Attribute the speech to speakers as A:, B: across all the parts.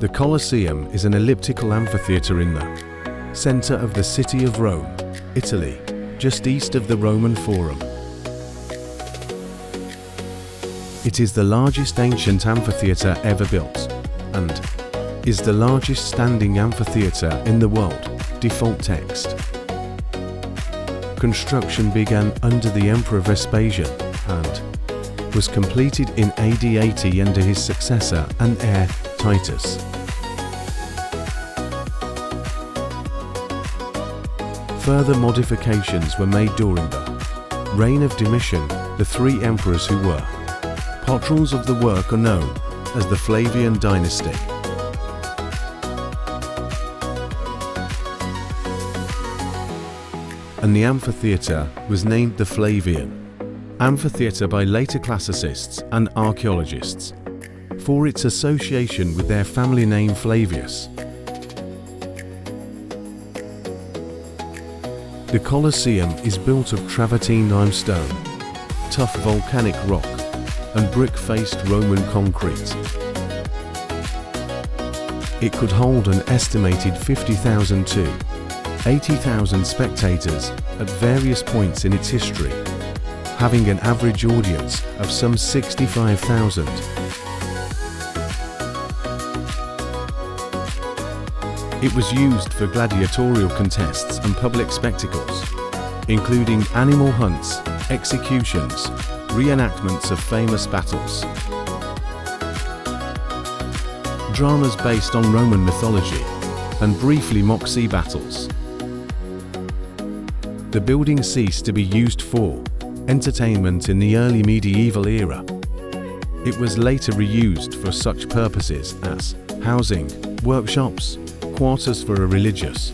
A: The Colosseum is an elliptical amphitheatre in the center of the city of Rome, Italy, just east of the Roman Forum. It is the largest ancient amphitheatre ever built, and is the largest standing amphitheatre in the world. Default text. Construction began under the Emperor Vespasian and was completed in AD 80 under his successor and heir, Titus. Further modifications were made during the reign of Domitian. The three emperors who were patrons of the work are known as the Flavian dynasty. And the amphitheatre was named the Flavian Amphitheatre by later classicists and archaeologists for its association with their family name Flavius. The Colosseum is built of travertine limestone, tough volcanic rock, and brick-faced Roman concrete. It could hold an estimated 50,000 to 80,000 spectators at various points in its history, having an average audience of some 65,000. It was used for gladiatorial contests and public spectacles, including animal hunts, executions, reenactments of famous battles, dramas based on Roman mythology, and briefly mock sea battles. The building ceased to be used for entertainment in the early medieval era. It was later reused for such purposes as housing, workshops, quarters for a religious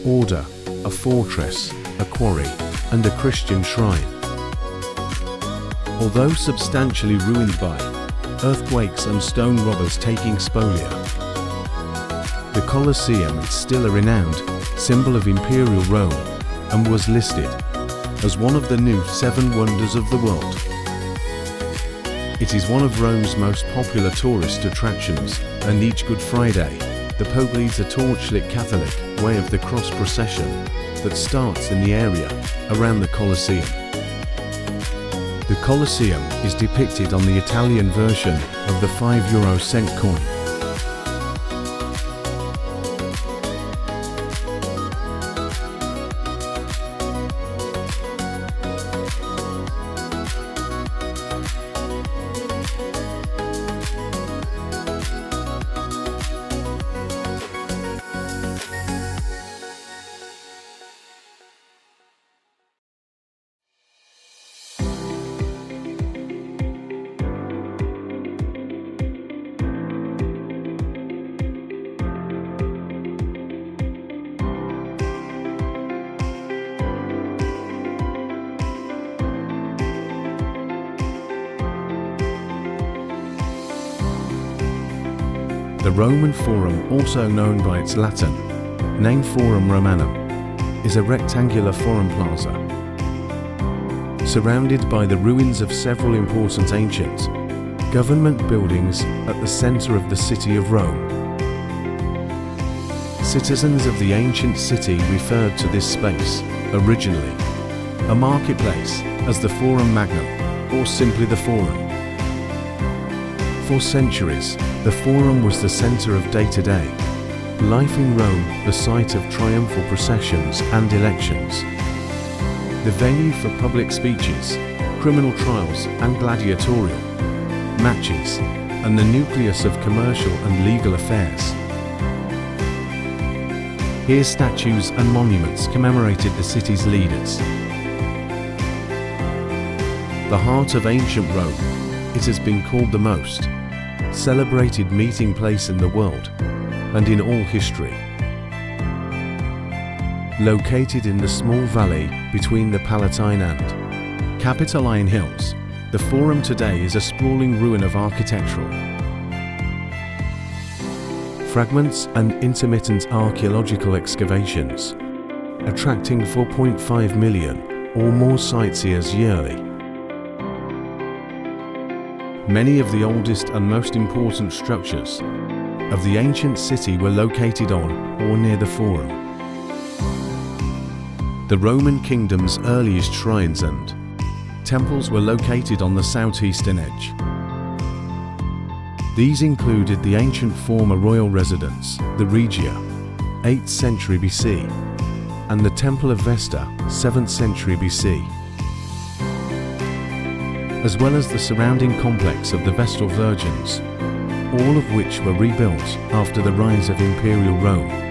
A: order, a fortress, a quarry, and a Christian shrine. Although substantially ruined by earthquakes and stone robbers taking spolia, the Colosseum is still a renowned symbol of Imperial Rome and was listed as one of the new 7 wonders of the world. It is one of Rome's most popular tourist attractions, and each Good Friday, the Pope leads a torchlit Catholic way of the cross procession that starts in the area around the Colosseum. The Colosseum is depicted on the Italian version of the €5 coin. The Roman Forum, also known by its Latin name Forum Romanum, is a rectangular forum plaza surrounded by the ruins of several important ancient government buildings at the center of the city of Rome. Citizens of the ancient city referred to this space, originally a marketplace, as the Forum Magnum, or simply the Forum. For centuries, the Forum was the center of day-to-day life in Rome, the site of triumphal processions and elections, the venue for public speeches, criminal trials and gladiatorial matches, and the nucleus of commercial and legal affairs. Here statues and monuments commemorated the city's leaders. The heart of ancient Rome, it has been called the most celebrated meeting place in the world and in all history. Located in the small valley between the Palatine and Capitoline hills, the Forum today is a sprawling ruin of architectural fragments and intermittent archaeological excavations, attracting 4.5 million or more sightseers yearly. Many of the oldest and most important structures of the ancient city were located on or near the Forum. The Roman kingdom's earliest shrines and temples were located on the southeastern edge. These included the ancient former royal residence, the Regia, 8th century BC, and the Temple of Vesta, 7th century BC, as well as the surrounding complex of the Vestal Virgins, all of which were rebuilt after the rise of Imperial Rome.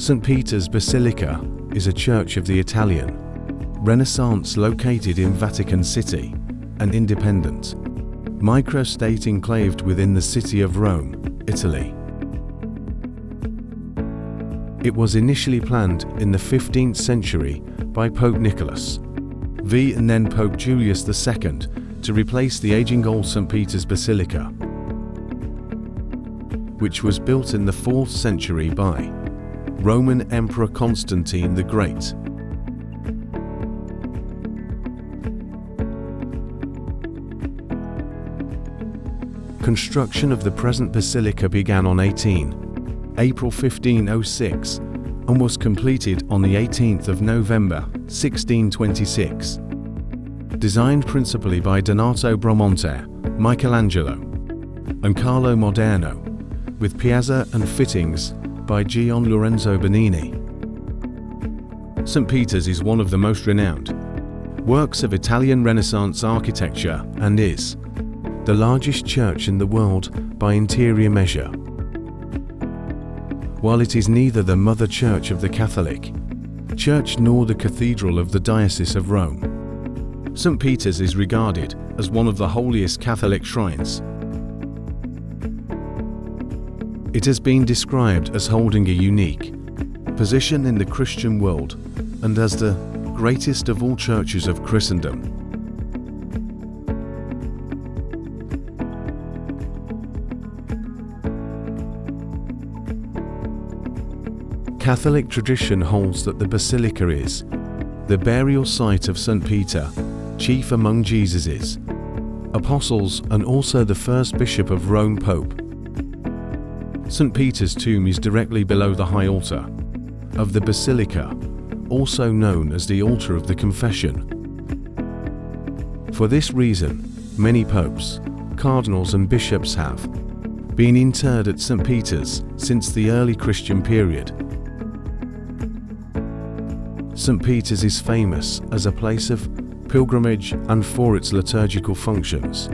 A: St. Peter's Basilica is a church of the Italian Renaissance located in Vatican City, an independent, microstate enclaved within the city of Rome, Italy. It was initially planned in the 15th century by Pope Nicholas V and then Pope Julius II to replace the aging old St. Peter's Basilica, which was built in the 4th century by Roman Emperor Constantine the Great. Construction of the present basilica began on April 1506 and was completed on the 18th of November 1626. Designed principally by Donato Bramante, Michelangelo, and Carlo Moderno, with piazza and fittings by Gian Lorenzo Bernini. St. Peter's is one of the most renowned works of Italian Renaissance architecture and is the largest church in the world by interior measure. While it is neither the mother church of the Catholic Church nor the cathedral of the Diocese of Rome, St. Peter's is regarded as one of the holiest Catholic shrines. It has been described as holding a unique position in the Christian world and as the greatest of all churches of Christendom. Catholic tradition holds that the basilica is the burial site of St. Peter, chief among Jesus's apostles and also the first bishop of Rome Pope. St. Peter's tomb is directly below the high altar of the basilica, also known as the altar of the Confession. For this reason, many popes, cardinals and bishops have been interred at St. Peter's since the early Christian period. St. Peter's is famous as a place of pilgrimage and for its liturgical functions.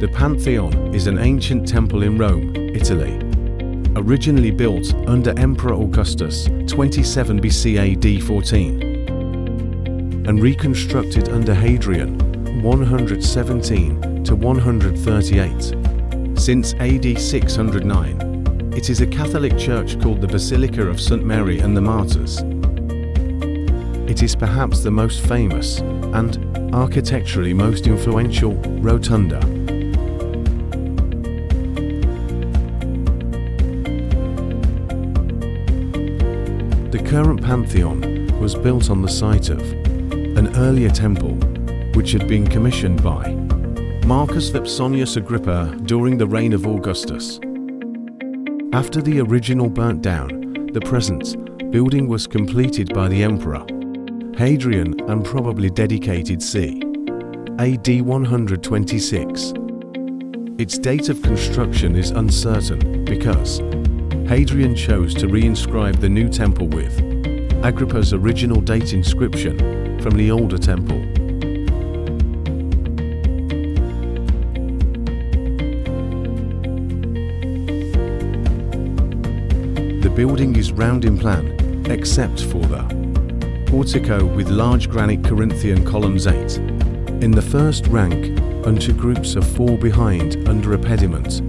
A: The Pantheon is an ancient temple in Rome, Italy. Originally built under Emperor Augustus, 27 BC AD 14, and reconstructed under Hadrian, 117 to 138. Since AD 609, it is a Catholic church called the Basilica of St. Mary and the Martyrs. It is perhaps the most famous and architecturally most influential rotunda. The current Pantheon was built on the site of an earlier temple, which had been commissioned by Marcus Vipsanius Agrippa during the reign of Augustus. After the original burnt down, the present building was completed by the Emperor Hadrian and probably dedicated c. AD 126. Its date of construction is uncertain because Hadrian chose to reinscribe the new temple with Agrippa's original date inscription from the older temple. The building is round in plan, except for the portico with large granite Corinthian columns 8 in the first rank and 2 groups of 4 behind under a pediment.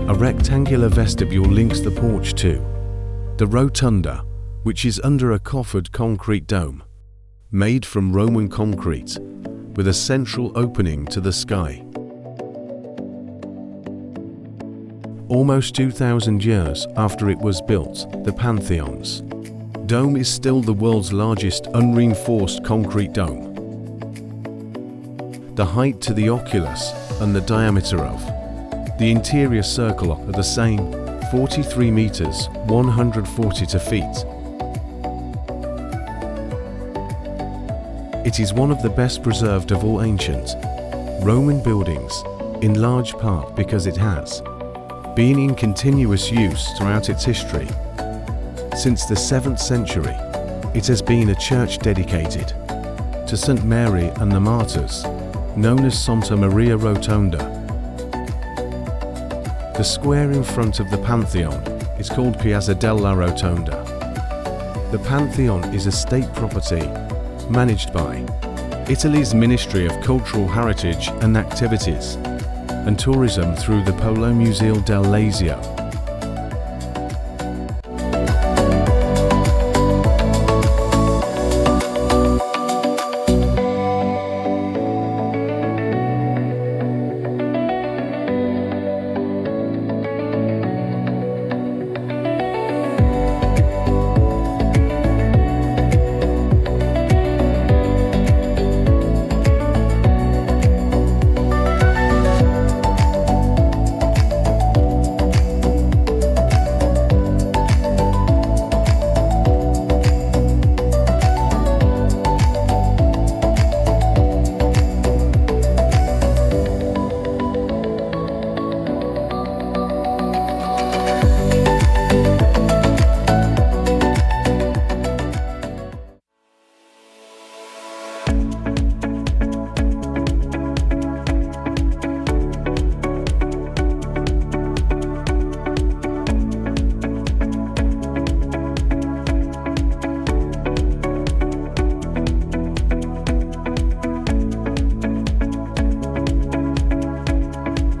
A: A rectangular vestibule links the porch to the rotunda, which is under a coffered concrete dome, made from Roman concrete, with a central opening to the sky. Almost 2,000 years after it was built, the Pantheon's dome is still the world's largest unreinforced concrete dome. The height to the oculus and the diameter of the interior circle are the same, 43 meters, 142 feet. It is one of the best preserved of all ancient Roman buildings, in large part because it has been in continuous use throughout its history. Since the 7th century, it has been a church dedicated to St. Mary and the Martyrs, known as Santa Maria Rotonda. The square in front of the Pantheon is called Piazza della Rotonda. The Pantheon is a state property managed by Italy's Ministry of Cultural Heritage and Activities and Tourism through the Polo Museo del Lazio.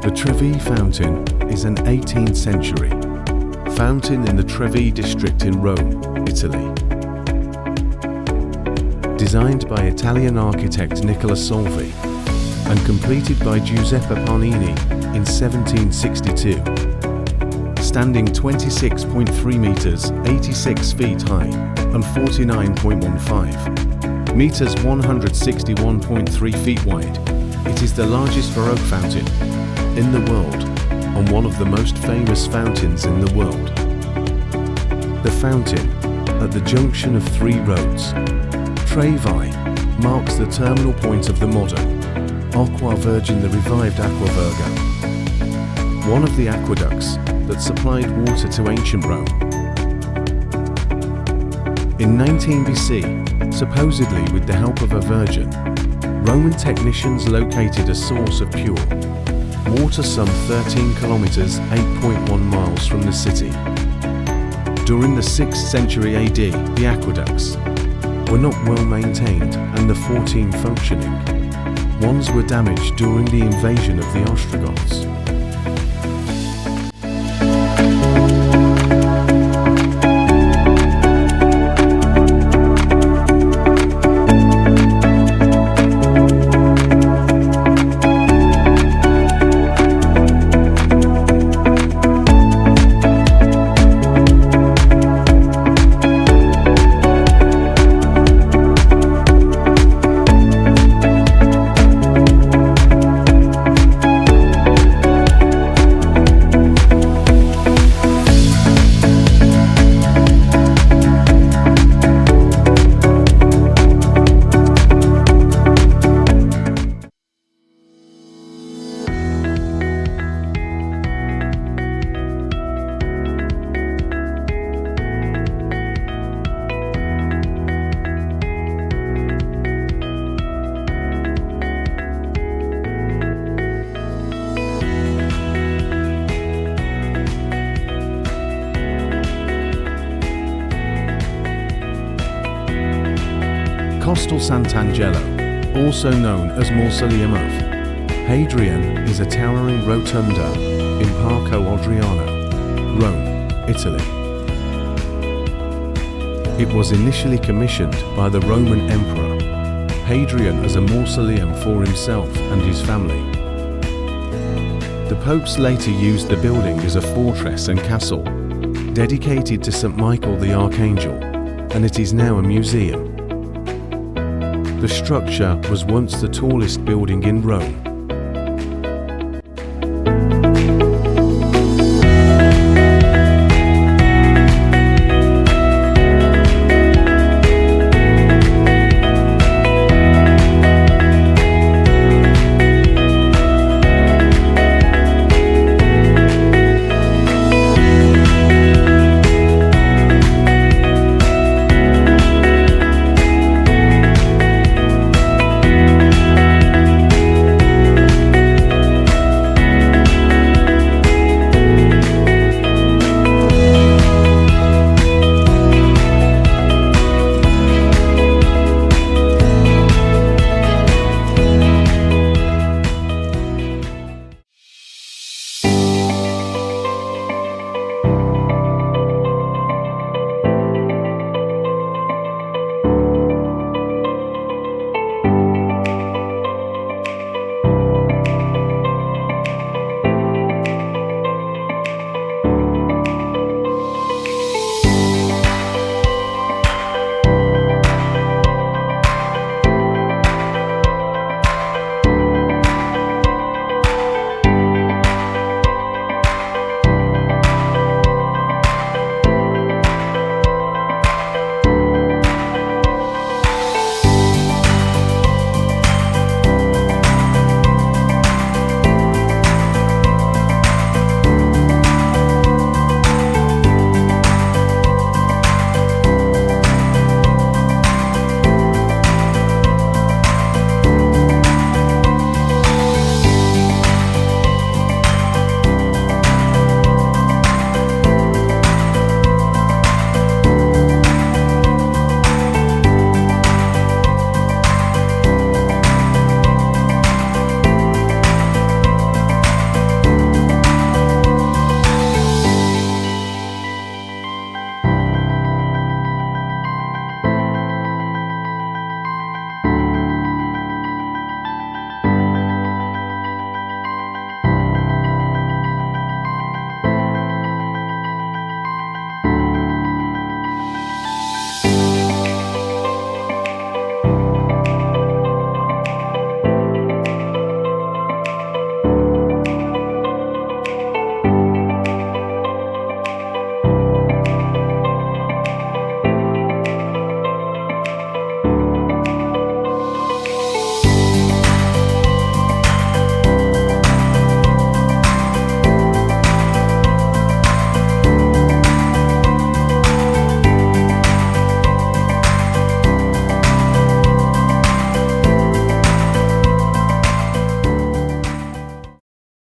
A: The Trevi Fountain is an 18th century fountain in the Trevi district in Rome, Italy. Designed by Italian architect Nicola Solvi and completed by Giuseppe Parnini in 1762. Standing 26.3 meters, 86 feet high, and 49.15 meters, 161.3 feet wide, it is the largest Baroque fountain in the world and one of the most famous fountains in the world. The fountain, at the junction of 3 roads, Trevi, marks the terminal point of the modern Aqua Virgin, the revived Aqua Virgo, one of the aqueducts that supplied water to ancient Rome. In 19 BC, supposedly with the help of a virgin, Roman technicians located a source of pure water some 13 kilometers (8.1 miles) from the city. During the 6th century AD, the aqueducts were not well maintained, and the 14 functioning ones were damaged during the invasion of the Ostrogoths. Castel Sant'Angelo, also known as Mausoleum of Hadrian, is a towering rotunda in Parco Adriano, Rome, Italy. It was initially commissioned by the Roman Emperor Hadrian as a mausoleum for himself and his family. The popes later used the building as a fortress and castle, dedicated to St. Michael the Archangel, and it is now a museum. The structure was once the tallest building in Rome.